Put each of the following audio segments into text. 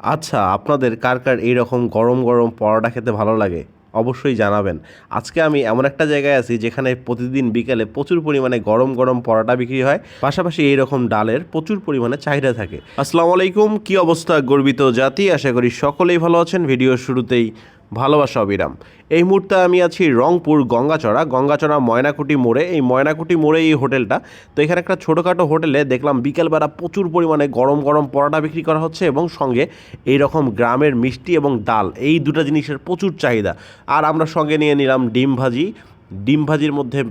আচ্ছা, আপনাদের কার, কার এইরকম গরম, গরম পরোটা খেতে ভালো লাগে? অবশ্যই জানাবেন। আজকে আমি এমন একটা জায়গায় আছি যেখানে প্রতিদিন বিকেলে প্রচুর পরিমাণে গরম, গরম পরোটা বিক্রি হয়। পাশাপাশি এইরকম ডালের প্রচুর পরিমাণে চাহিদা থাকে। আসসালামু আলাইকুম, কি অবস্থা গর্বিত জাতি? আশা করি সকলেই ভালো আছেন। ভিডিওর শুরুতেই ভালোবাসা অবিরাম। এই মুহূর্তে আমি আছি রংপুর গঙ্গাচড়া ময়নাকুটি মোড়ে। এই ময়নাকুটি মোড়ে এই হোটেলটা। তো এখানে একটা ছোটোখাটো হোটেলে দেখলাম বিকেলবেলা প্রচুর পরিমাণে গরম, গরম পরোটা বিক্রি করা হচ্ছে এবং সঙ্গে এই রকম গ্রামের মিষ্টি এবং ডাল এই দুটো জিনিসের প্রচুর চাহিদা। আর আমরা সঙ্গে নিয়ে নিলাম ডিম ভাজি। ডিম ভাজির মধ্যে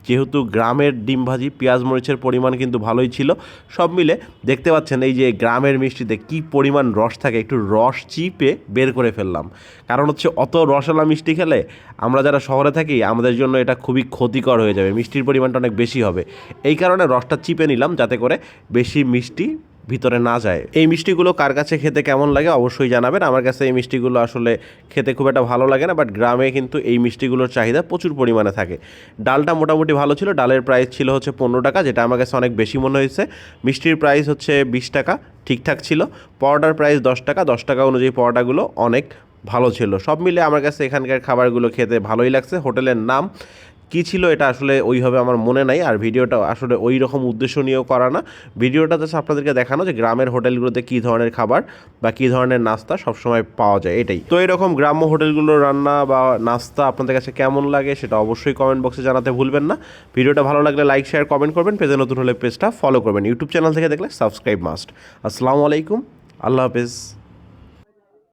যেহেতু গ্রামের ডিম ভাজি পেঁয়াজ মরিচের পরিমাণ কিন্তু ভালোই ছিল। সব মিলে দেখতে পাচ্ছেন এই যে গ্রামের মিষ্টিতে কী পরিমাণ রস থাকে, একটু রস চিপে বের করে ফেললাম। কারণ হচ্ছে অত রসওয়ালা মিষ্টি খেলে আমরা যারা শহরে থাকি আমাদের জন্য এটা খুবই ক্ষতিকর হয়ে যাবে, মিষ্টির পরিমাণটা অনেক বেশি হবে। এই কারণে রসটা চিপে নিলাম যাতে করে বেশি মিষ্টি ভিতরে না যায়। এই মিষ্টিগুলো কার কাছে খেতে কেমন লাগে অবশ্যই জানাবেন। আমার কাছে এই মিষ্টিগুলো আসলে খেতে খুব একটা ভালো লাগে না, বাট গ্রামে কিন্তু এই মিষ্টিগুলোর চাহিদা প্রচুর পরিমাণে থাকে। ডালটা মোটামুটি ভালো ছিল। ডালের প্রাইস ছিল হচ্ছে 15 টাকা, যেটা আমার কাছে অনেক বেশি মনে হয়েছে। মিষ্টির প্রাইস হচ্ছে 20 টাকা, ঠিকঠাক ছিল। পরোটার প্রাইস 10 টাকা, 10 টাকা অনুযায়ী পরোটাগুলো অনেক ভালো ছিল। সব মিলে আমার কাছে এখানকার খাবারগুলো খেতে ভালোই লাগছে। হোটেলের নাম কী ছিল এটা আসলে ওইভাবে আমার মনে নাই, আর ভিডিওটা আসলে ওই রকম উদ্দেশ্য নিয়েও করা না। ভিডিওটা জাস্ট আপনাদেরকে দেখানো যে গ্রামের হোটেলগুলোতে কী ধরনের খাবার বা কী ধরনের নাস্তা সবসময় পাওয়া যায়, এটাই। তো এরকম গ্রাম্য হোটেলগুলোর রান্না বা নাস্তা আপনাদের কাছে কেমন লাগে সেটা অবশ্যই কমেন্ট বক্সে জানাতে ভুলবেন না। ভিডিওটা ভালো লাগলে লাইক শেয়ার কমেন্ট করবেন। পেজে নতুন হলে পেজটা ফলো করবেন। ইউটিউব চ্যানেল থেকে দেখলে সাবস্ক্রাইব মাস্ট। আসসালামু আলাইকুম, আল্লাহ হাফেজ।